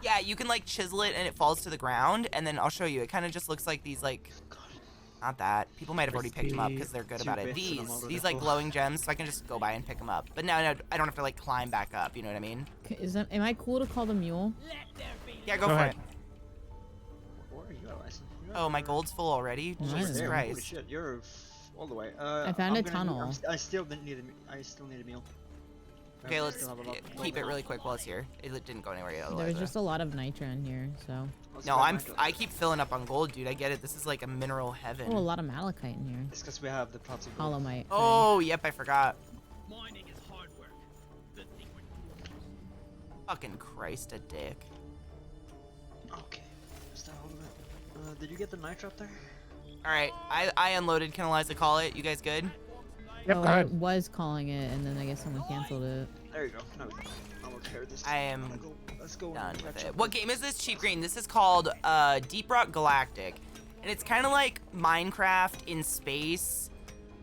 Yeah, you can like chisel it and it falls to the ground, and then I'll show you. It kind of just looks like these like, not that. People might have already picked them up because they're good about it. These like glowing gems, so I can just go by and pick them up. But no, I don't have to like climb back up. You know what I mean? Am I cool to call the mule? Yeah, go for it. Where are you at, Lyson? Oh, my gold's full already. Nice. Jesus Holy Christ. shit, you're all the way. I found a tunnel. I still need a meal. Okay, let's keep it really quick while it's here. It didn't go anywhere yet. There's just a lot of nitra in here, so. No, I keep filling up on gold, dude. I get it. This is like a mineral heaven. Oh, a lot of malachite in here. It's because we have the pots of gold. Holomite. Oh, yep, I forgot. Mining is hard work. Good thing Fucking Christ, a dick. Okay. Is that all of it? Did you get the nitro up there? All right, I unloaded. Can Eliza call it? You guys good? Oh, Yep, go I ahead. was calling it, and then I guess someone canceled it. There you go. Now we can. I'll repair this. I am Let's go. done with it. What game is this, Cheap Green? This is called Deep Rock Galactic, and it's kind of like Minecraft in space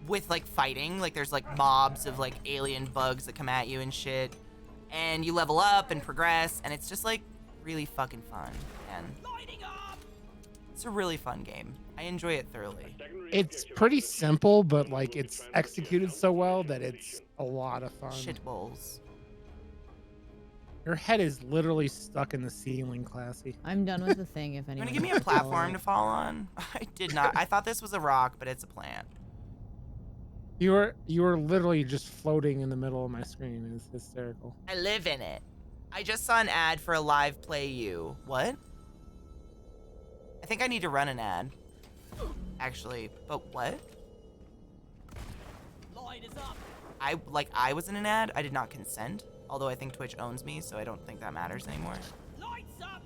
with like fighting. Like there's like mobs of like alien bugs that come at you and shit, and you level up and progress, and it's just like really fucking fun. And it's a really fun game. I enjoy it thoroughly. It's pretty simple, but like it's executed so well that it's a lot of fun. Shit bowls. Your head is literally stuck in the ceiling, Classy. I'm done with the thing. If You anyone. wanna give me a platform to fall on? I did not. I thought this was a rock, but it's a plant. You were literally just floating in the middle of my screen. It's hysterical. I live in it. I just saw an ad for a live play you. What? I think I need to run an ad. Actually, but what? light is up. I was in an ad. I did not consent. Although I think Twitch owns me, so I don't think that matters anymore. Lights up.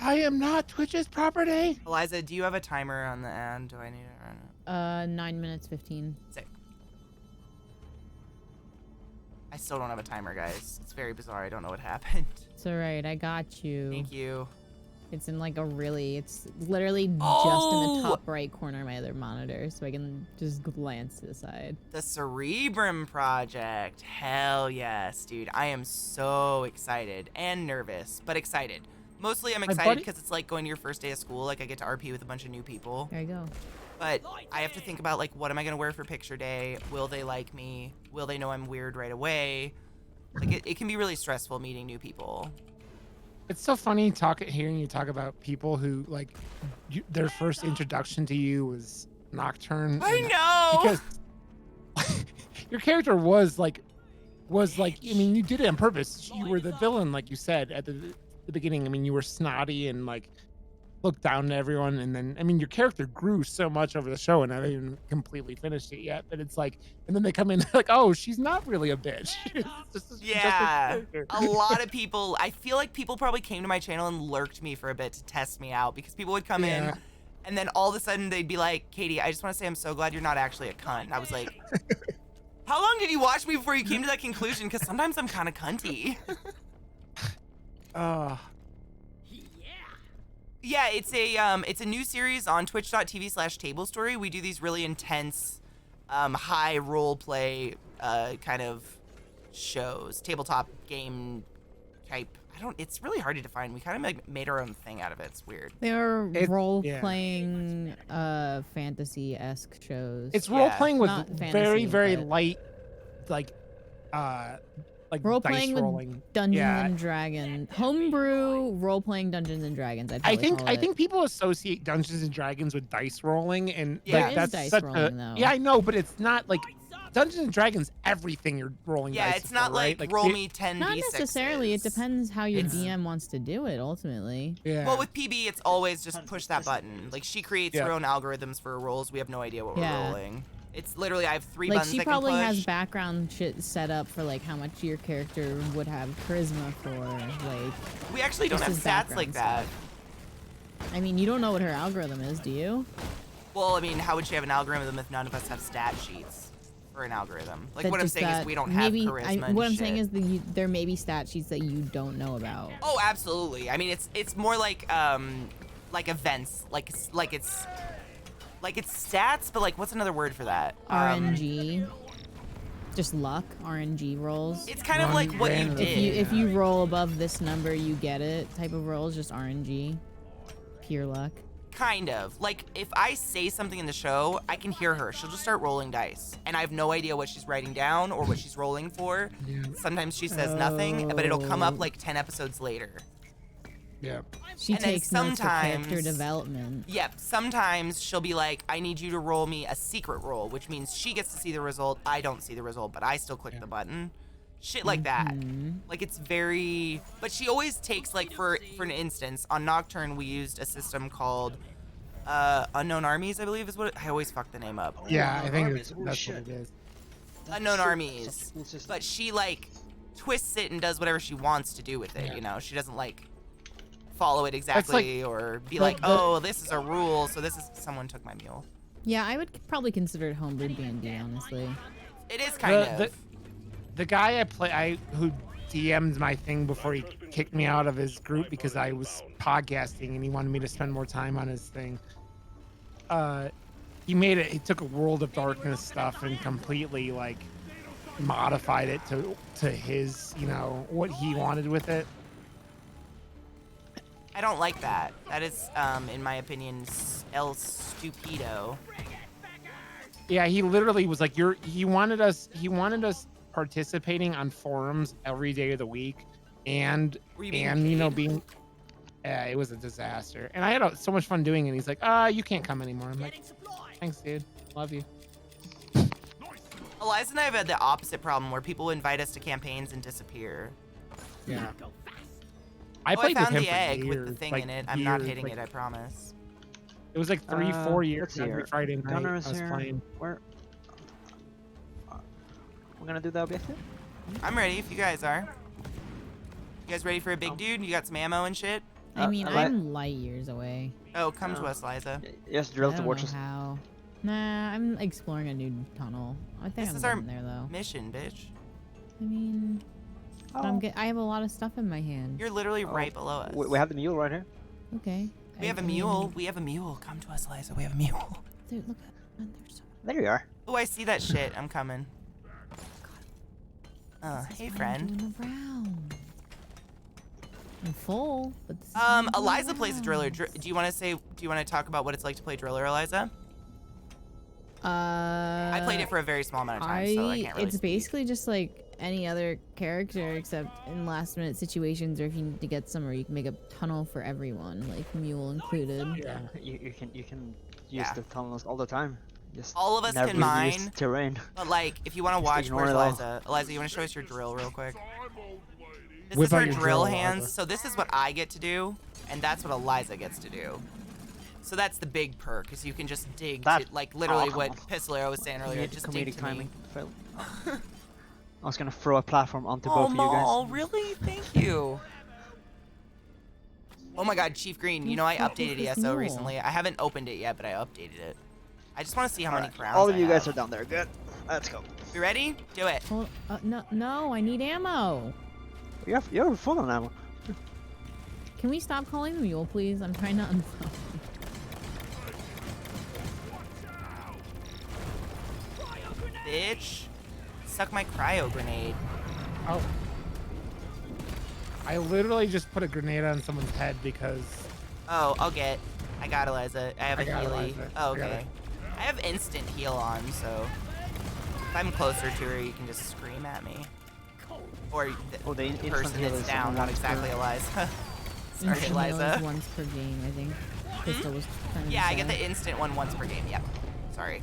I am not Twitch's property. Eliza, do you have a timer on the ad? Do I need to run it? 9 minutes 15. Sick. I still don't have a timer, guys. It's very bizarre. I don't know what happened. It's alright, I got you. Thank you. It's in like a really, it's literally just in Oh! the top right corner of my other monitor, so I can just glance to the side. The Cerebrum project. Hell yes, dude. I am so excited and nervous, but excited. Mostly I'm excited because it's like going to your first day of school. Like I get to RP with a bunch of new people. There you go. But I have to think about like, what am I going to wear for picture day? Will they like me? Will they know I'm weird right away? Like it can be really stressful meeting new people. It's so funny hearing you talk about people who like their first introduction to you was Nocturne. I know. Because your character was like, I mean, you did it on purpose. You were the villain, like you said at the beginning. I mean, you were snotty and like looked down to everyone, and then I mean, your character grew so much over the show, and I haven't even completely finished it yet. But it's like, and then they come in like, oh, she's not really a bitch. Yeah, a lot of people. I feel like people probably came to my channel and lurked me for a bit to test me out because people would come in, and then all of a sudden they'd be like, "Katie, I just want to say I'm so glad you're not actually a cunt." And I was like, "How long did you watch me before you came to that conclusion?" Because sometimes I'm kind of cunty. Yeah, it's a new series on twitch.tv/tablestory. We do these really intense, high role play kind of shows, tabletop game type. It's really hard to define. We kind of like made our own thing out of it. It's weird. They are role-playing, fantasy-esque shows. It's role-playing with Not fantasy, very but light, like role-playing dice rolling. with Dungeons and Dragons. Homebrew role-playing Dungeons and Dragons. I think people associate Dungeons and Dragons with dice rolling, and like that's dice such rolling, though. Yeah, I know, but it's not like Dungeons and Dragons. Everything you're rolling. Yeah, dice it's not for, right? like roll me 10 Not d6s. necessarily. It depends how your DM wants to do it, ultimately. Yeah. Well, with PB, it's always just push that button. Like she creates her own algorithms for rolls. We have no idea what we're rolling. It's literally I have 3 Like buttons she I can probably push. has background shit set up for like how much your character would have charisma for. Like we actually don't have just his stats like that. stuff. I mean, you don't know what her algorithm is, do you? Well, I mean, how would she have an algorithm if none of us have stat sheets for an algorithm? Like That what I'm just saying is got- we don't have maybe, charisma. what and I'm shit. saying is that there may be stat sheets that you don't know about. Oh, absolutely. I mean, it's more like events, like it's stats, but like what's another word for that? RNG. Just luck, RNG rolls. It's kind of like what you Random. did. If you roll above this number, you get it. Type of rolls, just RNG, pure luck. Kind of. Like, if I say something in the show, I can hear her. She'll just start rolling dice. And I have no idea what she's writing down or what she's rolling for. Yeah. Sometimes she says nothing, but it'll come up Oh. like 10 episodes later. Yeah. She And then takes notes for character sometimes- development. Yep, sometimes she'll be like, I need you to roll me a secret roll, which means she gets to see the result. I don't see the result, but I still click the button. Shit like that. Like, it's very... But she always takes, like, for an instance, on Nocturne, we used a system called Unknown Armies, I believe is what I always fuck the name up. Yeah, I think Armies, that's oh, what shit. it is. Unknown so- Armies. such a cool system. But she, like, twists it and does whatever she wants to do with it, Yeah. you know? She doesn't, like, follow it exactly or be the- like, the- oh, this is a rule, so this is... Someone took my mule. Yeah, I would probably consider it homebrewed D&D, honestly. It is kind of. The guy who DM'd my thing before he kicked me out of his group because I was podcasting and he wanted me to spend more time on his thing. He took a World of Darkness stuff and completely like modified it to his, you know, what he wanted with it. I don't like that. That is, in my opinion, el stupido. Yeah, he literally was like, he wanted us participating on forums every day of the week and Were you being you know, paid? it was a disaster. And I had so much fun doing it. He's like, you can't come anymore. I'm like, Getting supplies. thanks, dude. Love you. Eliza and I have had the opposite problem where people invite us to campaigns and disappear. Yeah. Go fast. I Oh, I played with found him the for egg years, with the thing like, in it. I'm not years, hitting like, it, I promise. It was like 4 years let's see every here. Friday night I Gunner's was here. playing. Where? We're gonna do the objective? I'm ready if you guys are. You guys ready for a Oh. big dude? You got some ammo and shit? I mean, I like- I'm light years away. Oh, come to Oh. us, Liza. Yes, I drill don't towards know us. how. Nah, I'm exploring a new tunnel. I think This I'm is our getting there though. mission, bitch. I mean, but Oh. I have a lot of stuff in my hand. You're literally Oh. right below us. We have the mule right here. Okay. We have a mule. We have a mule. Come to us, Liza. We have a mule. Dude, look at there's so There you are. Oh, I see that shit. I'm coming. Hey, friend. doing around. I'm full, but this is what I'm doing Eliza plays a driller. around. Do you want to talk about what it's like to play driller, Eliza? I played it for a very small amount of time, so I can't really It's speak. basically just like any other character except in last minute situations or if you need to get somewhere you can make a tunnel for everyone, like mule included. Yeah. You can use Yeah. the tunnels all the time. Just All of us never can use mine. terrain. But like, if you want to Just watch, ignore where's it all. Eliza? Eliza, you want to show us your drill real quick? This Whip is out her your drill drill, hands. Eliza. So this is what I get to do, and that's what Eliza gets to do. So that's the big perk, is you can just dig to, That- like literally oh, come what on. Pistolero was saying earlier. Just dig Comedic to timing. me. Fail. I was gonna throw a platform onto Oh, both of you guys. Maul, really? Thank you. Oh my God, Chief Green. You know I What the fuck updated is ESO Mule? recently. I haven't opened it yet, but I updated it. I just want to see how many Alright, crowns all of I you guys are have. down there. Good. Let's go. You ready? Do it. Hold, no, I need ammo. You're full on ammo. Can we stop calling the mule, please? I'm trying to unfuck. Bitch. Suck my cryo grenade. Oh. I literally just put a grenade on someone's head because Oh, I'll get. I got Eliza. I have a I got Healy. Eliza. Oh, I got okay. I have instant heal on, so if I'm closer to her, you can just scream at me. Or Oh, the the instant person heal that's is down, on not one exactly turn. Eliza. Sorry, Instant heal is Eliza. once per game, I think. Crystal was trying to Yeah, I get say. the instant one once per game. Yep. Sorry.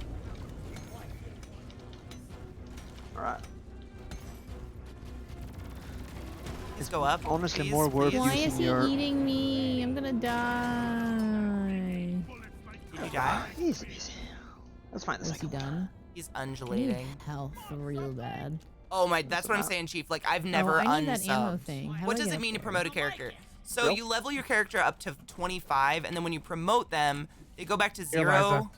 Alright. Let's go up. Honestly, please, more work please. Why using is he your- eating me? I'm gonna die. Did you die? Easy, easy. Let's find the Was he second one. done? He's I need undulating. health real bad. Oh my, that's what I'm about- saying, Chief. Like, I've never I need that ammo unsubbed. thing. How What do I does get it up mean to there? promote a character? So Drill? you level your character up to 25, and then when you promote them, they go back to Here, 0. Liza.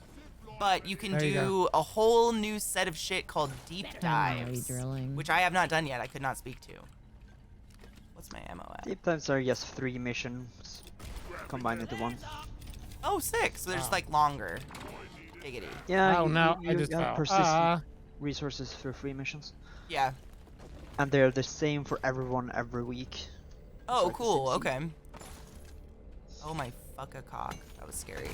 But you can There you do a whole new set of shit called deep I'm already dives, drilling. which I have not done yet. I could not speak to. What's my ammo at? Deep dives are just 3 missions combined into one. Oh, 6. So they're just Oh. like longer. Diggity. Yeah, oh you, no, you, I you just have fell. persistent resources for 3 missions. Yeah. and they're the same for everyone every week. Oh, like the cool. same Okay. Oh my fuck a cock. That was scary.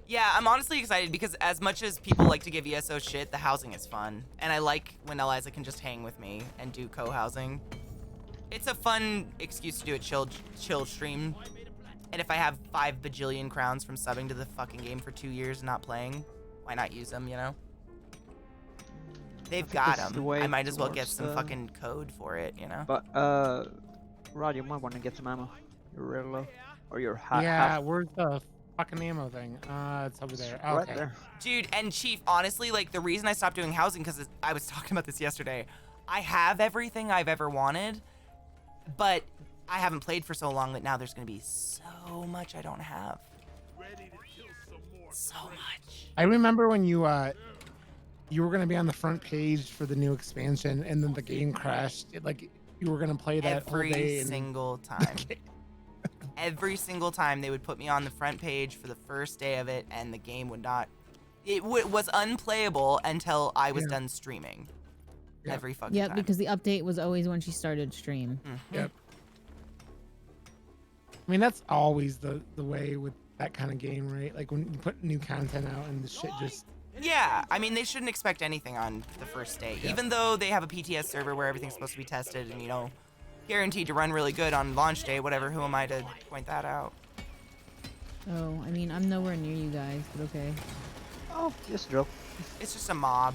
Yeah, I'm honestly excited because as much as people like to give ESO shit, the housing is fun. And I like when Eliza can just hang with me and do co-housing. It's a fun excuse to do a chill stream. And if I have 5 bajillion crowns from subbing to the fucking game for 2 years and not playing, why not use them, you know? They've got this is the them. way I might as well get towards some the- fucking code for it, you know? But Rod, you might want to get some ammo. You're real low, or you're Yeah, half. where's the fucking ammo thing? It's over there. Right Okay. there. Dude, and Chief, honestly, like, the reason I stopped doing housing, because I was talking about this yesterday, I have everything I've ever wanted, but I haven't played for so long that now there's going to be so much I don't have. So much. I remember when you were gonna be on the front page for the new expansion, and then the game crashed. Like you were gonna play that whole day. Every And... single time. Every single time they would put me on the front page for the first day of it, and the game would not. It was unplayable until I was done streaming. Yeah. Every fucking Yep, time. because the update was always when she started stream. Mhm. Yep. I mean, that's always the way with that kind of game, right? Like when you put new content out and the shit just. Yeah, I mean, they shouldn't expect anything on the first day. Yeah. Even though they have a PTS server where everything's supposed to be tested and, you know, guaranteed to run really good on launch day, whatever, who am I to point that out? Oh, I mean, I'm nowhere near you guys, but okay. Oh, just drill. It's just a mob.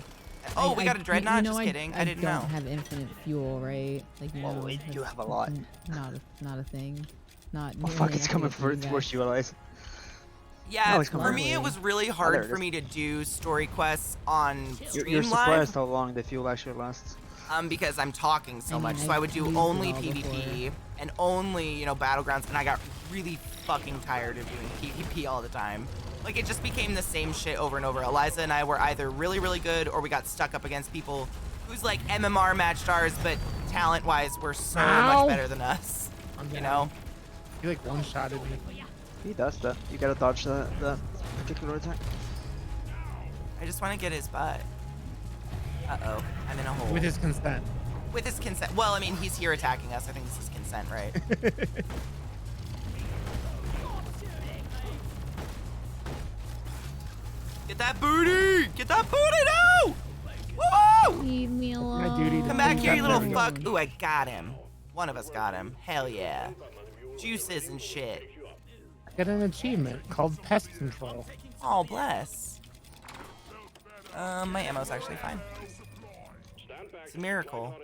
Oh, we got a dreadnought? Just kidding. I didn't know. don't have infinite fuel, right? Like, you know, Oh, wait, you that's have a lot. Not a thing. Not. Oh nearly fuck, it's enough coming for you towards guys. you, Elias. Yeah, Oh, it's for coming. me, it was really there hard it for is. me to do story quests on You're Stream surprised Live. how long the fuel actually lasts. Because I'm talking so I mean, much. So I've I would do used it only all PvP and only, you know, Battlegrounds, and I got really fucking tired of doing PvP all the time. Like, it just became the same shit over and over. Eliza and I were either really, really good, or we got stuck up against people whose, like, MMR matched ours, but talent-wise were so Ow. much better than us. I'm You down. know? You like one-shotted me. He does that. You gotta dodge that particular attack. I just want to get his butt. Uh-oh. I'm in a hole. With his consent. With his consent. Well, I mean, he's here attacking us. I think this is consent, right? Get that booty! Get that booty now! Woo! Leave me alone. My duty to Come back do here, you that. little There we go. fuck. Ooh, I got him. One of us got him. Hell yeah. Juices and shit. Get an achievement called Pest Control. Oh, bless. My ammo's actually fine. It's a miracle.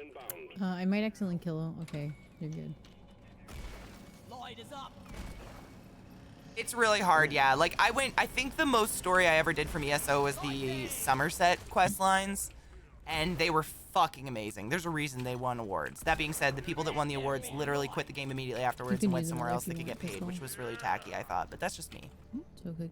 I might accidentally kill him. Okay, you're good. Light is up. It's really hard, yeah. Like, I think the most story I ever did from ESO was the Somerset quest lines, and they were fucking amazing. There's a reason they won awards. That being said, the people that won the awards literally quit the game immediately afterwards can and went use somewhere another else they if could you get want, paid, pistol. which was really tacky, I thought. But that's just me. So good.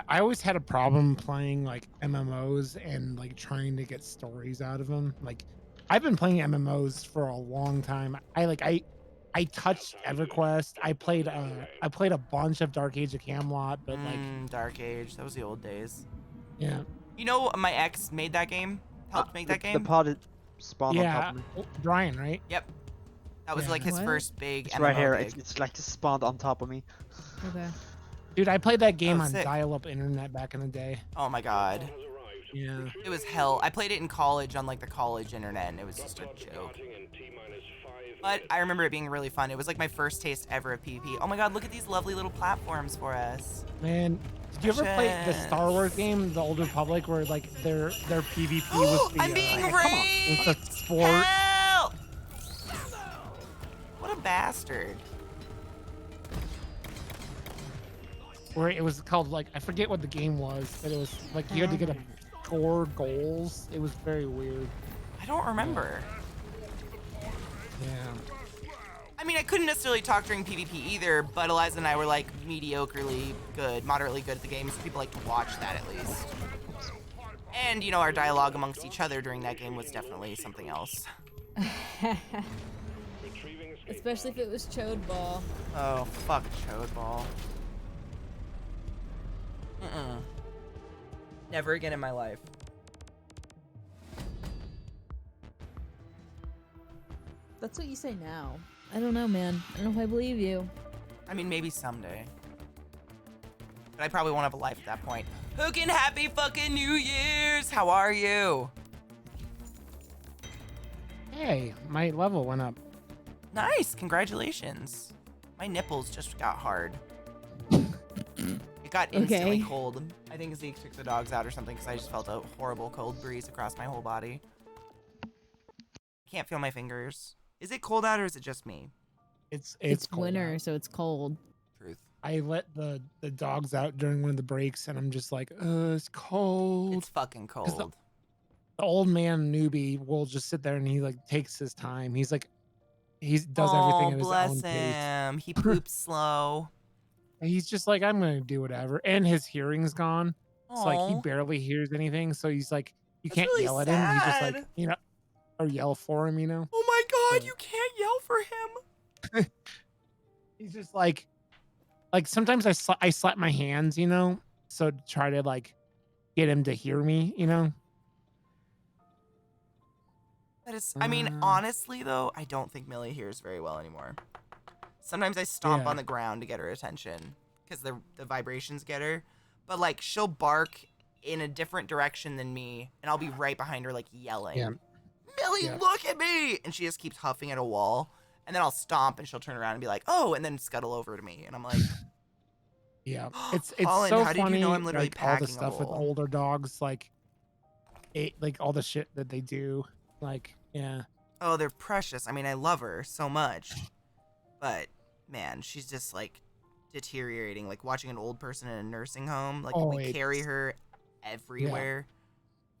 I always had a problem playing like MMOs and like trying to get stories out of them. Like I've been playing MMOs for a long time. I touched EverQuest. I played a bunch of Dark Age of Camelot, but like Dark Age. That was the old days. yeah. You know, my ex made that game. Helped make that The game. pod spawned on top Yeah, of me. Brian, right? Yep. That was Yeah. like his What? first big It's MMO right here. gig. It's like spawned on top of me. Okay. Dude, I played that game Oh, on sick. dial-up internet back in the day. Oh my god. Yeah. It was hell. I played it in college on like the college internet, and it was just a joke. But I remember it being really fun. It was like my first taste ever of PvP. Oh my god, look at these lovely little platforms for us. Man, did you ever play the Star Wars game, The Old Republic, where like their PvP was the I'm being come on, raped! with the sport? Help! What a bastard. Where it was called like I forget what the game was, but it was like you had to get a score goals. It was very weird. I don't remember. Yeah. I mean, I couldn't necessarily talk during PvP either, but Eliza and I were like mediocrely good, moderately good at the game, so people like to watch that at least. And, you know, our dialogue amongst each other during that game was definitely something else. Especially if it was Chode Ball. Oh, fuck Chode Ball. Never again in my life. That's what you say now. I don't know, man. I don't know if I believe you. I mean, maybe someday. But I probably won't have a life at that point. Hookin' happy fucking New Year's! How are you? Hey, my level went up. Nice, congratulations. My nipples just got hard. It got instantly Okay. cold. I think Zeke took the dogs out or something because I just felt a horrible cold breeze across my whole body. I can't feel my fingers. Is it cold out or is it just me? It's cold winter, out. so it's cold. Truth. I let the dogs out during one of the breaks, and I'm just like, it's cold. It's fucking cold. The old man newbie will just sit there and he like takes his time. He's like, he does everything at his bless own pace. him. He poops slow. And he's just like, I'm gonna do whatever. And his hearing's gone. It's like he Aw. barely hears anything. So he's like, you That's can't really yell at him. He's just like, sad. or yell for him, Oh my god, Yeah. you can't yell for him. He's just like sometimes I slap my hands, so to try to like get him to hear me, That is, I mean, honestly though, I don't think Millie hears very well anymore. Sometimes I stomp Yeah. on the ground to get her attention because the vibrations get her. But like she'll bark in a different direction than me, and I'll be right behind her like yelling. Yeah. Millie, Yeah. look at me! And she just keeps huffing at a wall. And then I'll stomp and she'll turn around and be like, oh, and then scuttle over to me. And I'm like, Yeah, it's Holland, so how did you funny. know I'm literally like all the packing a stuff with bowl? older dogs, like all the shit that they do, like yeah. oh, they're precious. I mean, I love her so much. But man, she's just like deteriorating. Like watching an old person in a nursing home. Like Oh, we carry her everywhere.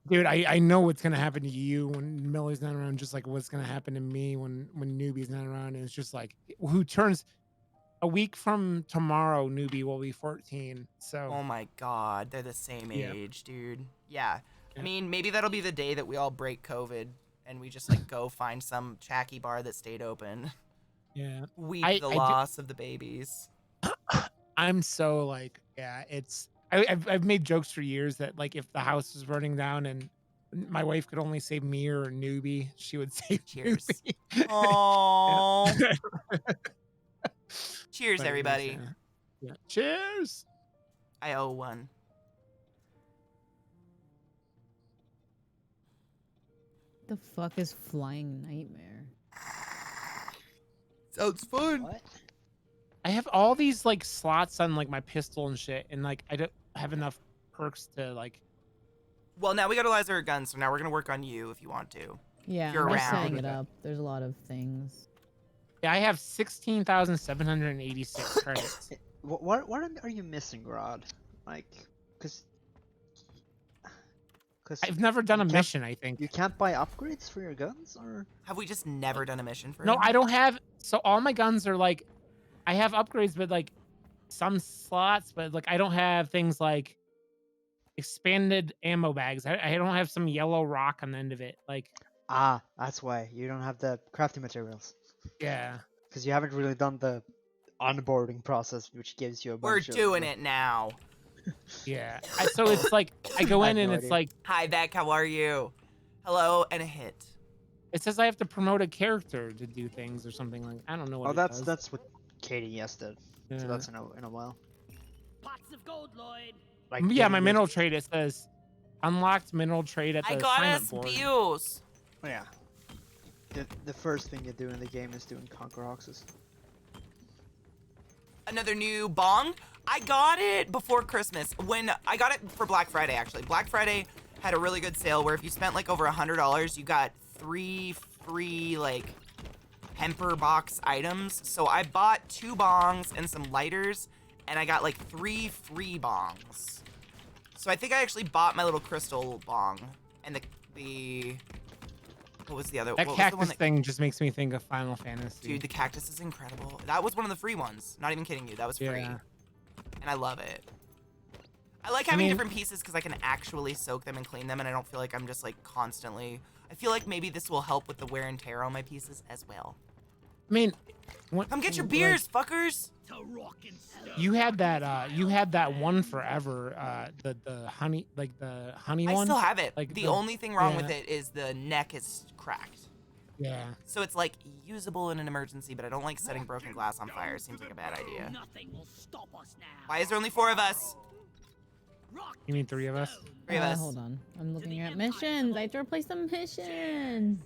Dude, I know what's gonna happen to you when Millie's not around, just like what's gonna happen to me when Newbie's not around. And it's just like who turns a week from tomorrow, Newbie will be 14. So Oh my god, they're the same Yeah. age, dude. Yeah. I Yeah. mean, maybe that'll be the day that we all break COVID and we just like go find some chacky bar that stayed open. yeah. Weep I the do- loss of the babies. I'm so like, yeah, I've made jokes for years that like if the house was burning down and my wife could only save me or Newbie, she would save Cheers. Newbie. Oh. Cheers, But anyways, everybody. yeah. Cheers. I owe one. The fuck is flying nightmare? Sounds fun. What? I have all these like slots on like my pistol and shit, and like I don't have enough perks to like. Well, now we got Eliza gun, so now we're gonna work on you if you want to. Yeah, You're I'm just around. setting it up. There's a lot of things. Yeah, I have 16,786 credits. What are you missing, Rod? Like, cause I've never done a you can't- mission. I think. you can't buy upgrades for your guns, or Have we just never done a mission for No, him? I don't have. So all my guns are like, I have upgrades, but like some slots, but like I don't have things like expanded ammo bags. I don't have some yellow rock on the end of it. Like, that's why you don't have the crafting materials, yeah, because you haven't really done the onboarding process, which gives you a We're bunch of, doing it now. yeah. So it's like I go I in have and no it's idea. like Hi, Beck. How are you? Hello, and a hit. it says I have to promote a character to do things or something like. I don't know what. Oh, it that's does. that's what Katie yes did. Yeah. So that's in a while. Pots of gold, Lloyd. Like Yeah, getting my your- mineral trade. It says unlocked mineral trade at the I got assignment us board. views. Oh, yeah. The first thing you do in the game is doing Conquer Oxes. Another new bong. I got it before Christmas. When I got it for Black Friday, actually. Black Friday had a really good sale where if you spent like over $100, you got 3 free like Hemper box items. So I bought 2 bongs and some lighters, and I got like 3 free bongs. So I think I actually bought my little crystal bong and the what was the other? That what was the one cactus that, thing just makes me think of Final Fantasy. dude, the cactus is incredible. That was one of the free ones. Not even kidding you. That was free. Yeah. And I love it. I like I having mean- different pieces because I can actually soak them and clean them, and I don't feel like I'm just like constantly. I feel like maybe this will help with the wear and tear on my pieces as well. I mean, Come get your like, beers, fuckers! To rock and stone. You had that one forever. The honey, like the honey I one. still have it. Like the the- only thing wrong with yeah. it is the neck is cracked. Yeah. So it's like usable in an emergency, but I don't like setting broken glass on fire. Seems like a bad idea. Nothing will stop us now. Why is there only 4 of us? Rock You mean 3 of us? 3 of us. Hold on. I'm looking at missions. I have to replace some missions.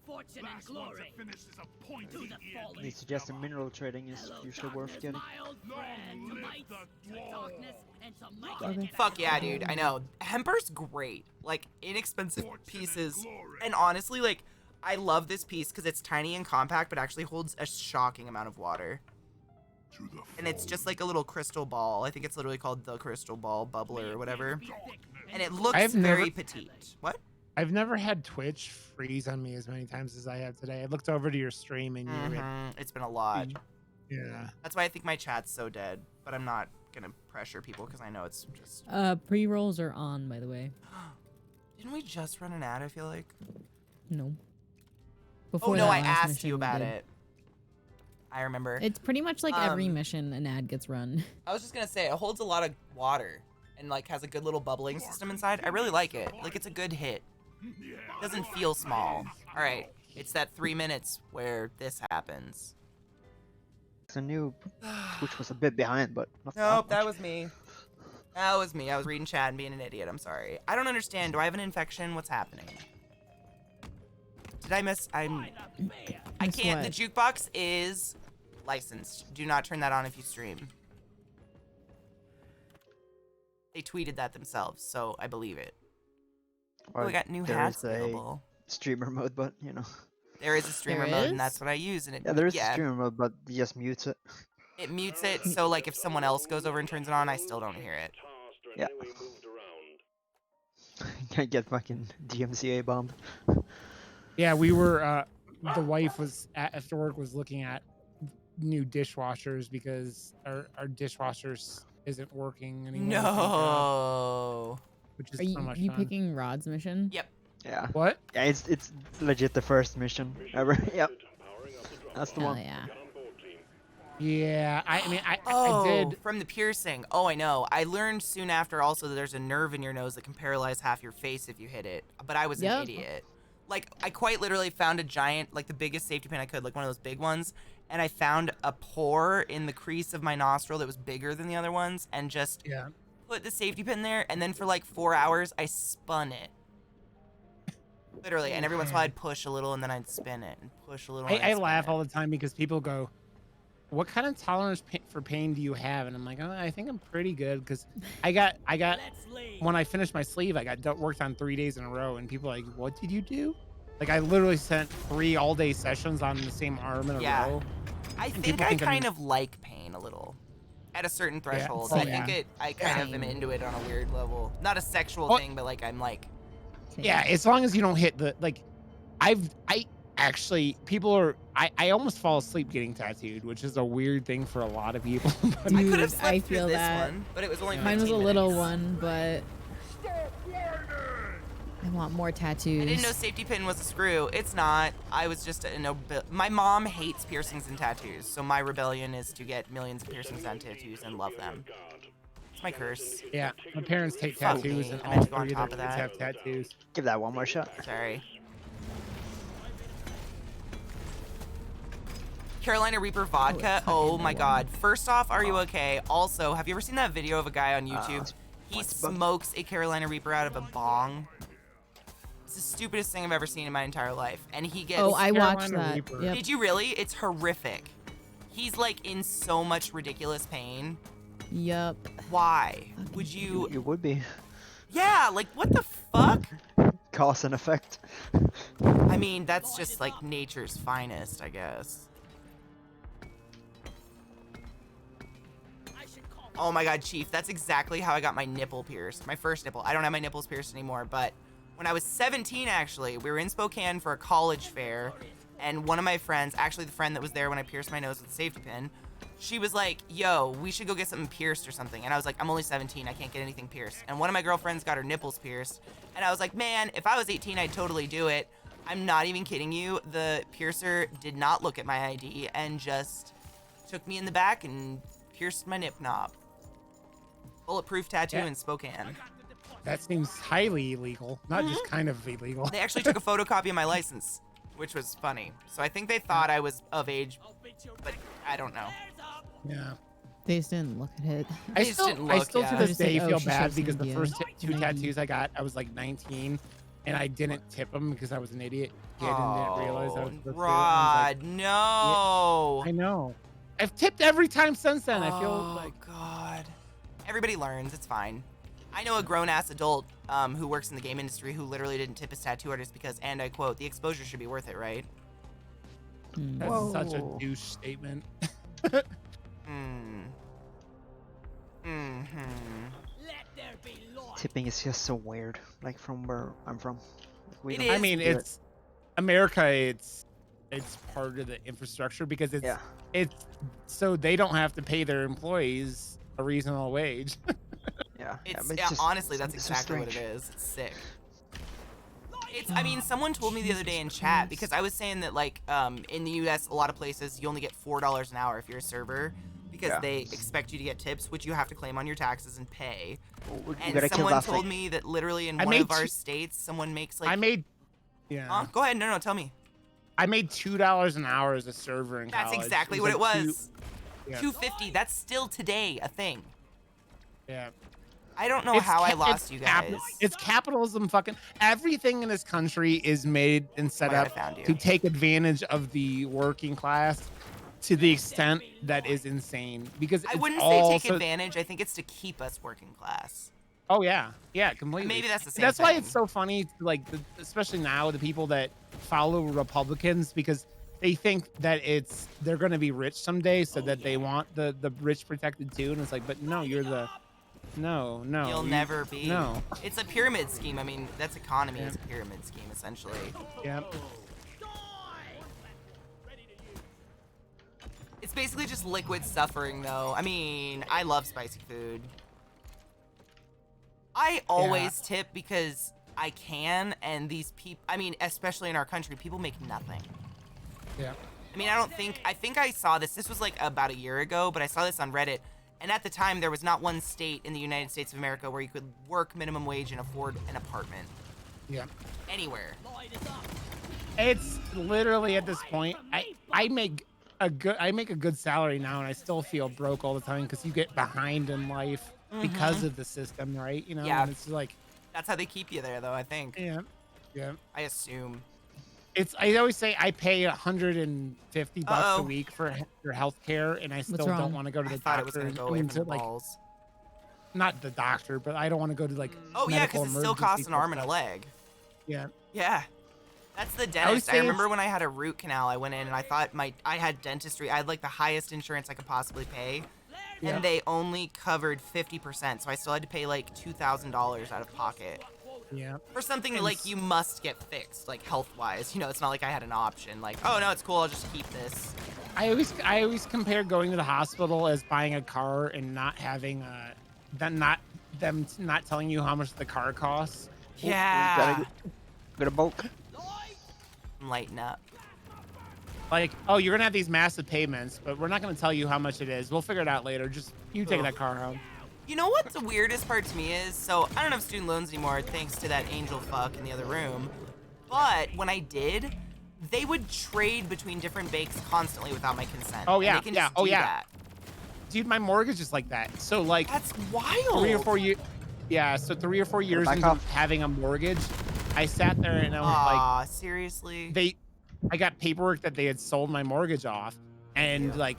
fortune and glory. To the fallen. They suggest that mineral trading is Hello, usually worth darkness, getting. my old friend. To might, to darkness, and to might Okay. get Fuck yeah, dude. I know. Hemper's great. Like, inexpensive pieces. And honestly, like, I love this piece because it's tiny and compact, but actually holds a shocking amount of water. And it's just like a little crystal ball. I think it's literally called the crystal ball bubbler or whatever. And it looks I've very never- petite. What? I've never had Twitch freeze on me as many times as I have today. I looked over to your stream and you're It's been a lot. yeah. That's why I think my chat's so dead. But I'm not gonna pressure people because I know it's just. Pre-rolls are on, by the way. Didn't we just run an ad? I feel like. No. Oh Before no, that I last asked mission you we about did. it. I remember. It's pretty much like every Um, mission an ad gets run. I was just gonna say it holds a lot of water and like has a good little bubbling system inside. I really like it. Like it's a good hit. Doesn't feel small. All right, it's that 3 minutes where this happens. It's a new, which was a bit behind, but not Nope, that that much. was me. That was me. I was reading chat and being an idiot. I'm sorry. I don't understand. Do I have an infection? What's happening? Did I miss? I Miss can't. what? The jukebox is licensed. Do not turn that on if you stream. They tweeted that themselves, so I believe it. Oh, Or we got new there hats is a available. streamer mode, but you know. There is a streamer There mode, is? and that's what I use. And it, Yeah, there is a streamer mode, but it just mutes it. it mutes it, so like if someone else goes over and turns it on, I still don't hear it. Yeah. Can't get fucking DMCA bombed. Yeah, we were the wife was after work was looking at new dishwashers because our dishwashers isn't working anymore. thank God, No. which is Are so much you fun. picking Rod's mission? Yep. Yeah. What? Yeah, it's legit the first mission ever. Yep. That's the Hell one. yeah. Yeah, I mean I Oh, did. from the piercing. Oh, I know. I learned soon after also that there's a nerve in your nose that can paralyze half your face if you hit it. But I was an Yep. idiot. Like, I quite literally found a giant, like the biggest safety pin I could, like one of those big ones. And I found a pore in the crease of my nostril that was bigger than the other ones. And just Yeah. put the safety pin there. And then for like 4 hours, I spun it. Literally. And every once in a while, I'd push a little and then I'd spin it and push a little. and I I'd spin laugh it. all the time because people go, "What kind of tolerance for pain do you have?" And I'm like, "Oh, I think I'm pretty good because I got Let's leave. when I finished my sleeve, I got worked on 3 days in a row, and people are like, "What did you do?" Like I literally sent 3 all-day sessions on the same arm in a Yeah. row. I think people I think I'm- kind of like pain a little. At a certain threshold. Oh, I yeah. think I kind of am Same. into it on a weird level. Not a sexual Oh. thing, but like I'm like, Yeah, as long as you don't hit the like, I actually people are I almost fall asleep getting tattooed, which is a weird thing for a lot of people. But I could have Dude, slept I through feel this that. one, but it was only Mine was a 15 little minutes. one, but I want more tattoos. I didn't know safety pin was a screw. It's not. I was just my mom hates piercings and tattoos, so my rebellion is to get millions of piercings and tattoos and love them. It's my curse. yeah, my parents take Fuck tattoos, me, and I all meant to go 3 on of their top of kids that. have tattoos. Give that one more shot. Sorry. Carolina Reaper vodka. Oh my god. First off, are you okay? Also, have you ever seen that video of a guy on YouTube? He smokes a Carolina Reaper out of a bong. It's the stupidest thing I've ever seen in my entire life. And he gets. Oh, I watched Carolina that. Reaper. Yep. Did you really? It's horrific. He's like in so much ridiculous pain. Yup. Why would you? You would be. Yeah, like what the fuck? Cause and effect. I mean, that's just like nature's finest, I guess. I should call Oh my god, Chief, that's exactly how I got my nipple pierced. My first nipple. I don't have my nipples pierced anymore, but when I was 17, actually, we were in Spokane for a college fair, and one of my friends, actually the friend that was there when I pierced my nose with a safety pin, she was like, yo, we should go get something pierced or something. And I was like, I'm only 17, I can't get anything pierced. And one of my girlfriends got her nipples pierced, and I was like, man, if I was 18, I'd totally do it. I'm not even kidding you. The piercer did not look at my ID and just took me in the back and pierced my nip knob. Bulletproof tattoo Yeah. in Spokane. That seems highly illegal, not just kind of illegal. They actually took a photocopy of my license. which was funny. So I think they thought I was of age, but I don't know. Yeah. They just didn't look at it. They just didn't I look, still yeah. to They're this just like, day "Oh, feel she bad shows because the Cynthia, first two 90." tattoos I got, I was like 19, and I didn't tip them because I was an idiot kid and didn't realize I was supposed to. And I was Rod, no. like, I know. I've tipped every time since then. I feel Oh, like God. Everybody learns. It's fine. I know a grown-ass adult who works in the game industry who literally didn't tip his tattoo artist because, and I quote, the exposure should be worth it, right? Hmm. that's such a Whoa. douche statement. Hmm. Mm-hmm. Let there be light. Tipping is just so weird. Like from where I'm from. We It don't is. I mean, do it. it's America. It's part of the infrastructure because Yeah. it's so they don't have to pay their employees a reasonable wage. Yeah. It's, but yeah, just- honestly, that's it's so exactly what it strange. is. It's sick. It's, I mean, someone told me the other day in chat, because I was saying that, like, in the U.S., a lot of places, you only get $4 an hour if you're a server, because Yeah. they expect you to get tips, which you have to claim on your taxes and pay. We And gotta kill someone that told thing. me that literally in I one made of our two- states, someone makes, like... I made, yeah, Huh? Go ahead. No, tell me. I made $2 an hour as a server in That's college. exactly what it like was. yeah. $250. That's still today a thing. Yeah. I don't know It's how I ca- lost it's you cap- guys. It's capitalism. Fucking everything in this country is made and set God, I up found you. to take advantage of the working class to the extent that is insane. Because I it's wouldn't say all take so- advantage. I think it's to keep us working class. Oh yeah, yeah, completely. Maybe that's the same That's why thing. it's so funny, like especially now the people that follow Republicans because they think that they're going to be rich someday, so that they want the rich protected too. And it's like, but no, you're the no. You'll never be. No. It's a pyramid scheme. I mean, that's economy. Yeah. It's a pyramid scheme, essentially. Yeah. It's basically just liquid suffering, though. I mean, I love spicy food. I always tip because I can, and these people, I mean, especially in our country, people make nothing. Yeah. I mean, I think I saw this. This was like about a year ago, but I saw this on Reddit. And at the time, there was not one state in the United States of America where you could work minimum wage and afford an apartment. Yeah. Anywhere. It's literally at this point, I make a good salary now, and I still feel broke all the time because you get behind in life because of the system, right? You know, Yeah. and it's like, That's how they keep you there, though, I think. yeah. I assume. I always say I pay $150 a Uh-oh. week for health care, and I still wrong? don't want to go to the I thought it was doctor. going to go I away mean, from the to, like, balls. not the doctor, but I don't want to go to like. Oh, yeah, medical because it still costs emergency an arm and a stuff. leg. Yeah. Yeah. That's the would dentist. I say remember it's- when I had a root canal, I went in and I thought I had dentistry. I had like the highest insurance I could possibly pay. Yeah. And they only covered 50%. So I still had to pay like $2,000 out of pocket Yeah. for something that And like you must get fixed, like health wise. You know, it's not like I had an option. Like, oh no, it's cool. I'll just keep this. I always compare going to the hospital as buying a car and not having them not telling you how much the car costs. Yeah. Got a bulk. Lighten up. Like, oh, you're gonna have these massive payments, but we're not gonna tell you how much it is. We'll figure it out later. Just you take Ugh. that car home. You know what the weirdest part to me is? So I don't have student loans anymore thanks to that angel fuck in the other room. But when I did, they would trade between different banks constantly without my consent. Oh, And yeah, they can yeah, just oh, do yeah. that. Dude, my mortgage is like that. So like That's wild. 3 or 4 years. Yeah, so 3 or 4 years back into off. having a mortgage, I sat there and I was like, Aw, seriously? I got paperwork that they had sold my mortgage off, and like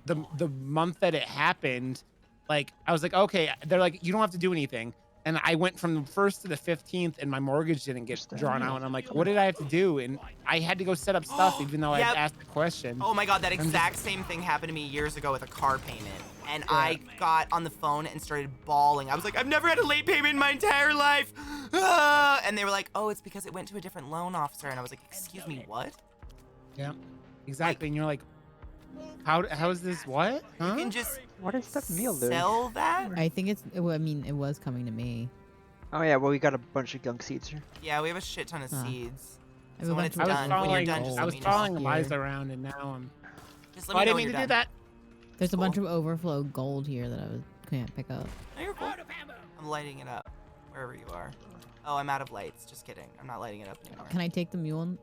the month that it happened, like I was like, okay, they're like, you don't have to do anything, and I went from the 1st to the 15th, and my mortgage didn't get drawn out, and I'm like, what did I have to do? And I had to go set up stuff, even though I Yep. had asked the question. Oh my god, that just- exact same thing happened to me years ago with a car payment. And I got on the phone and started bawling. I was like, I've never had a late payment in my entire life. Ah! And they were like, oh, it's because it went to a different loan officer. And I was like, excuse me, what? Yeah, exactly. And you're like, how is this? What? Huh? You can just What is that meal doing? sell that? I think I mean, it was coming to me. Oh yeah, well we got a bunch of gunk seeds here. Yeah, we have a shit ton of Huh. seeds. I have So a when bunch it's of I was done, when you're following, done, just I let was me know. following Here. Eliza around, and now I'm. Just let Oh, me I know didn't when mean to you're do done. that. There's a Cool. bunch of overflow gold here that I can't pick up. No, you're cool. I'm lighting it up wherever you are. Oh, I'm out of lights. Just kidding. I'm not lighting it up anymore. Can I take the mule